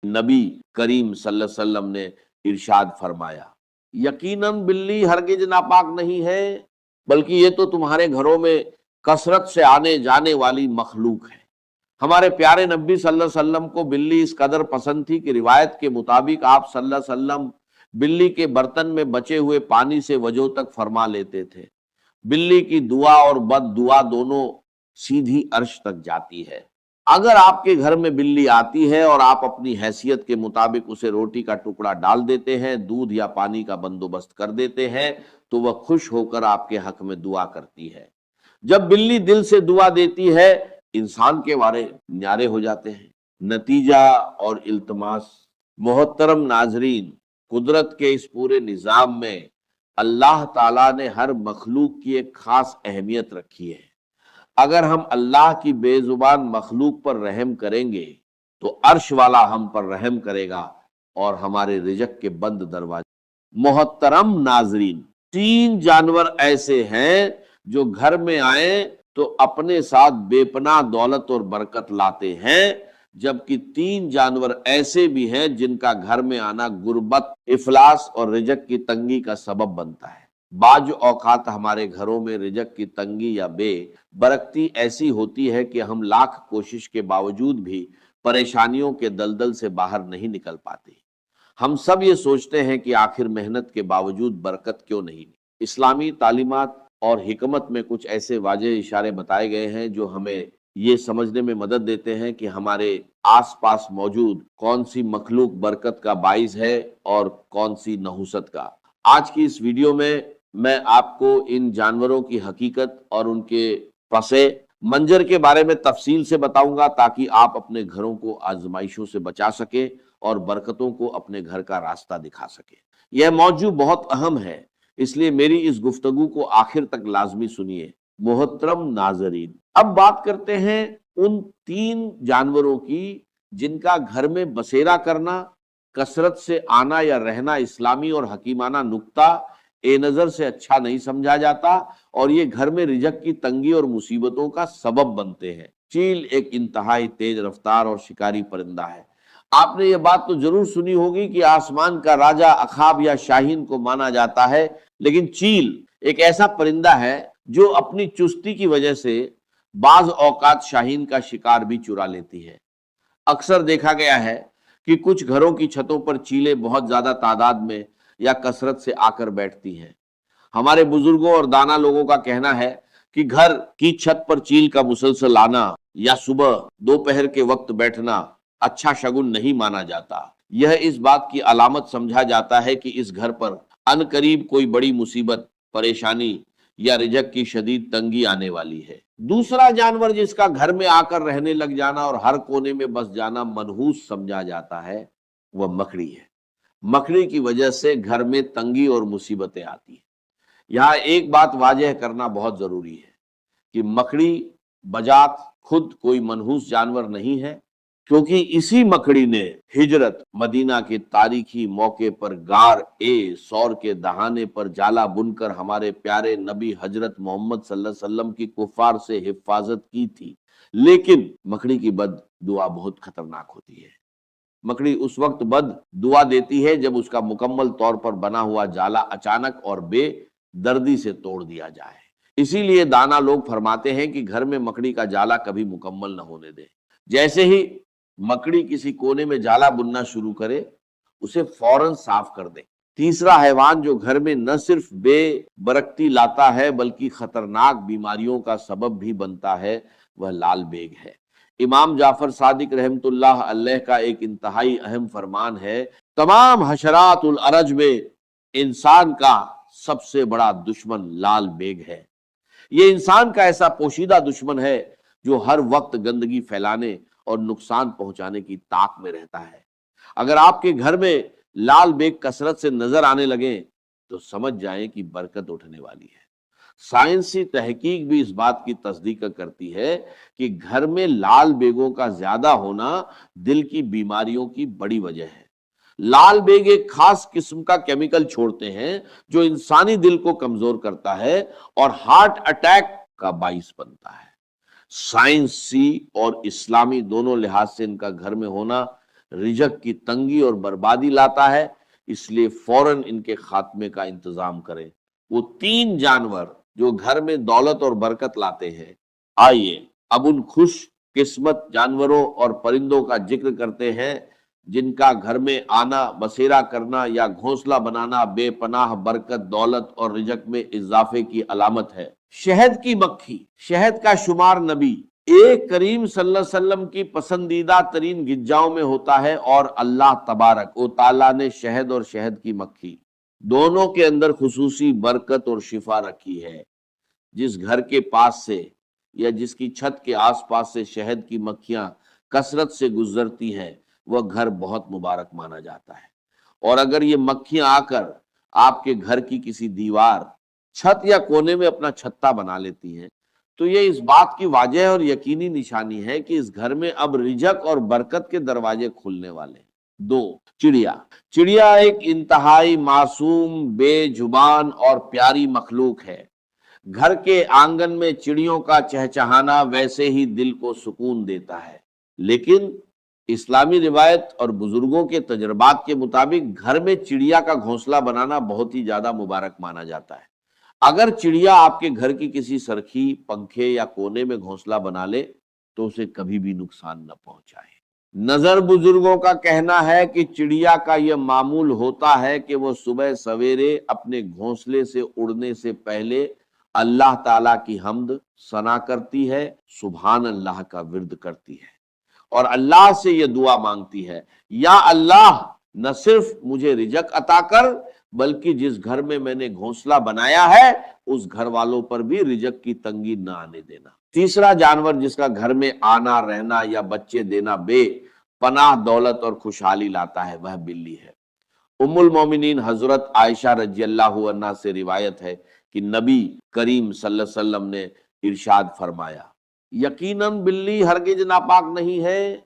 नबी करीम सल्लल्लाहु अलैहि वसल्लम ने इरशाद फरमाया, यकीनन बिल्ली हरगिज नापाक नहीं है, बल्कि ये तो तुम्हारे घरों में कसरत से आने जाने वाली मखलूक है। हमारे प्यारे नबी सल्लल्लाहु अलैहि वसल्लम को बिल्ली इस कदर पसंद थी कि रिवायत के मुताबिक आप सल्लल्लाहु अलैहि वसल्लम बिल्ली के बर्तन में बचे हुए पानी से वजू तक फरमा लेते थे। बिल्ली की दुआ और बद दुआ दोनों सीधी अर्श तक जाती है। अगर आपके घर में बिल्ली आती है और आप अपनी हैसियत के मुताबिक उसे रोटी का टुकड़ा डाल देते हैं, दूध या पानी का बंदोबस्त कर देते हैं, तो वह खुश होकर आपके हक में दुआ करती है। जब बिल्ली दिल से दुआ देती है, इंसान के बारे न्यारे हो जाते हैं। नतीजा और इल्तमास। मोहतरम नाजरीन, कुदरत के इस पूरे निजाम में अल्लाह ताला ने हर मखलूक की एक खास अहमियत रखी है। अगर हम अल्लाह की बेजुबान मखलूक पर रहम करेंगे तो अर्श वाला हम पर रहम करेगा और हमारे रिजक के बंद दरवाजे। मोहतरम नाजरीन, 3 जानवर ऐसे हैं जो घर में आए तो अपने साथ बेपनाह दौलत और बरकत लाते हैं, जबकि 3 जानवर ऐसे भी हैं जिनका घर में आना गुर्बत, इफलास और रिजक की तंगी का सबब बनता है। बाज औकात हमारे घरों में रिजक की तंगी या बेबरकती ऐसी होती है कि हम लाख कोशिश के बावजूद भी परेशानियों के दलदल से बाहर नहीं निकल पाते। हम सब ये सोचते हैं कि आखिर मेहनत के बावजूद बरकत क्यों नहीं। इस्लामी तालीमात और हिकमत में कुछ ऐसे वाज़ेह इशारे बताए गए हैं जो हमें ये समझने में मदद देते हैं कि हमारे आसपास मौजूद कौन सी मखलूक बरकत का बाइस है और कौन सी नहुसत का। आज की इस वीडियो में मैं आपको इन जानवरों की हकीकत और उनके पसे मंजर के बारे में तफसील से बताऊंगा, ताकि आप अपने घरों को आजमाइशों से बचा सके और बरकतों को अपने घर का रास्ता दिखा सके। यह मौजू बहुत अहम है, इसलिए मेरी इस गुफ्तगू को आखिर तक लाजमी सुनिए। मोहतरम नाजरीन, अब बात करते हैं उन 3 जानवरों की जिनका घर में बसेरा करना, कसरत से आना या रहना इस्लामी और हकीमाना नुक्ता ए नजर से अच्छा नहीं समझा जाता और ये घर में रिजक की तंगी और मुसीबतों का सबब बनते हैं। चील एक इंतहाई तेज रफ्तार और शिकारी परिंदा है। आपने ये बात तो जरूर सुनी होगी कि आसमान का राजा अखाब या शाहीन को माना जाता है, लेकिन चील एक ऐसा परिंदा है जो अपनी चुस्ती की वजह से बाज औकात शाहीन का शिकार भी चुरा लेती है। अक्सर देखा गया है कि कुछ घरों की छतों पर चीलें बहुत ज्यादा तादाद में या कसरत से आकर बैठती हैं। हमारे बुजुर्गों और दाना लोगों का कहना है कि घर की छत पर चील का मुसलसल आना या सुबह दोपहर के वक्त बैठना अच्छा शगुन नहीं माना जाता। यह इस बात की अलामत समझा जाता है कि इस घर पर अनकरीब कोई बड़ी मुसीबत, परेशानी या रिजक की शदीद तंगी आने वाली है। दूसरा जानवर जिसका घर में आकर रहने लग जाना और हर कोने में बस जाना मनहूस समझा जाता है, वह मकड़ी है। मकड़ी की वजह से घर में तंगी और मुसीबतें आती हैं। यहाँ एक बात वाजह करना बहुत जरूरी है कि मकड़ी बजात खुद कोई मनहूस जानवर नहीं है, क्योंकि इसी मकड़ी ने हिजरत मदीना के तारीखी मौके पर गार ए सौर के दहाने पर जाला बुनकर हमारे प्यारे नबी हजरत मोहम्मद सल्लल्लाहु अलैहि वसल्लम की कुफार से हिफाजत की थी। लेकिन मकड़ी की बद दुआ बहुत खतरनाक होती है। मकड़ी उस वक्त बद दुआ देती है जब उसका मुकम्मल तौर पर बना हुआ जाला अचानक और बेदर्दी से तोड़ दिया जाए। इसीलिए दाना लोग फरमाते हैं कि घर में मकड़ी का जाला कभी मुकम्मल न होने दे। जैसे ही मकड़ी किसी कोने में जाला बुनना शुरू करे, उसे फौरन साफ कर दे। तीसरा हैवान जो घर में न सिर्फ बेबरकती लाता है बल्कि खतरनाक बीमारियों का सबब भी बनता है, वह लाल बेग है। इमाम जाफर सादिक रहमतुल्लाह अलैह का एक इंतहाई अहम फरमान है, तमाम हशरातुल अरज में इंसान का सबसे बड़ा दुश्मन लाल बेग है। ये इंसान का ऐसा पोशीदा दुश्मन है जो हर वक्त गंदगी फैलाने और नुकसान पहुंचाने की ताक में रहता है। अगर आपके घर में लाल बेग कसरत से नजर आने लगे तो समझ जाएं कि बरकत उठने वाली है। साइंसी तहकीक भी इस बात की तस्दीक करती है कि घर में लाल बेगों का ज्यादा होना दिल की बीमारियों की बड़ी वजह है। लाल बेग एक खास किस्म का केमिकल छोड़ते हैं जो इंसानी दिल को कमजोर करता है और हार्ट अटैक का बाइस बनता है। साइंसी और इस्लामी दोनों लिहाज से इनका घर में होना رزق کی تنگی اور بربادی لاتا ہے، اس لیے فوراً ان کے خاتمے کا انتظام کریں۔ وہ تین جانور جو گھر میں دولت اور برکت لاتے ہیں، آئیے اب ان خوش قسمت جانوروں اور پرندوں کا ذکر کرتے ہیں جن کا گھر میں آنا، بسیرا کرنا یا گھونسلہ بنانا بے پناہ برکت، دولت اور رزق میں اضافے کی علامت ہے۔ شہد کی مکھی، شہد کا شمار نبی ایک کریم صلی اللہ علیہ وسلم کی پسندیدہ ترین غذاؤں میں ہوتا ہے، اور اللہ تبارک و تعالیٰ نے شہد اور شہد کی مکھی دونوں کے اندر خصوصی برکت اور شفا رکھی ہے۔ جس گھر کے پاس سے یا جس کی چھت کے آس پاس سے شہد کی مکھیاں کثرت سے گزرتی ہیں، وہ گھر بہت مبارک مانا جاتا ہے۔ اور اگر یہ مکھیاں آ کر آپ کے گھر کی کسی دیوار، چھت یا کونے میں اپنا چھتا بنا لیتی ہیں، تو یہ اس بات کی واضح اور یقینی نشانی ہے کہ اس گھر میں اب رزق اور برکت کے دروازے کھلنے والے ہیں۔ دو، چڑیا۔ چڑیا ایک انتہائی معصوم، بے زبان اور پیاری مخلوق ہے۔ گھر کے آنگن میں چڑیوں کا چہچہانا ویسے ہی دل کو سکون دیتا ہے، لیکن اسلامی روایت اور بزرگوں کے تجربات کے مطابق گھر میں چڑیا کا گھونسلہ بنانا بہت ہی زیادہ مبارک مانا جاتا ہے۔ اگر چڑیا آپ کے گھر کی کسی سرخی، پنکھے یا کونے میں گھونسلہ بنا لے تو اسے کبھی بھی نقصان نہ پہنچائے۔ نظر بزرگوں کا کہنا ہے کہ چڑیا کا یہ معمول ہوتا ہے کہ وہ صبح سویرے اپنے گھونسلے سے اڑنے سے پہلے اللہ تعالیٰ کی حمد ثنا کرتی ہے، سبحان اللہ کا ورد کرتی ہے، اور اللہ سے یہ دعا مانگتی ہے، یا اللہ نہ صرف مجھے رزق عطا کر، بلکہ جس گھر میں نے گھونسلہ بنایا ہے اس گھر والوں پر بھی رزق کی تنگی نہ آنے دینا۔ تیسرا جانور جس کا گھر میں آنا، رہنا یا بچے دینا بے پناہ دولت اور خوشحالی لاتا ہے، وہ بلی ہے۔ ام المومنین حضرت عائشہ رضی اللہ عنہا سے روایت ہے کہ نبی کریم صلی اللہ علیہ وسلم نے ارشاد فرمایا، یقیناً بلی ہرگز ناپاک نہیں ہے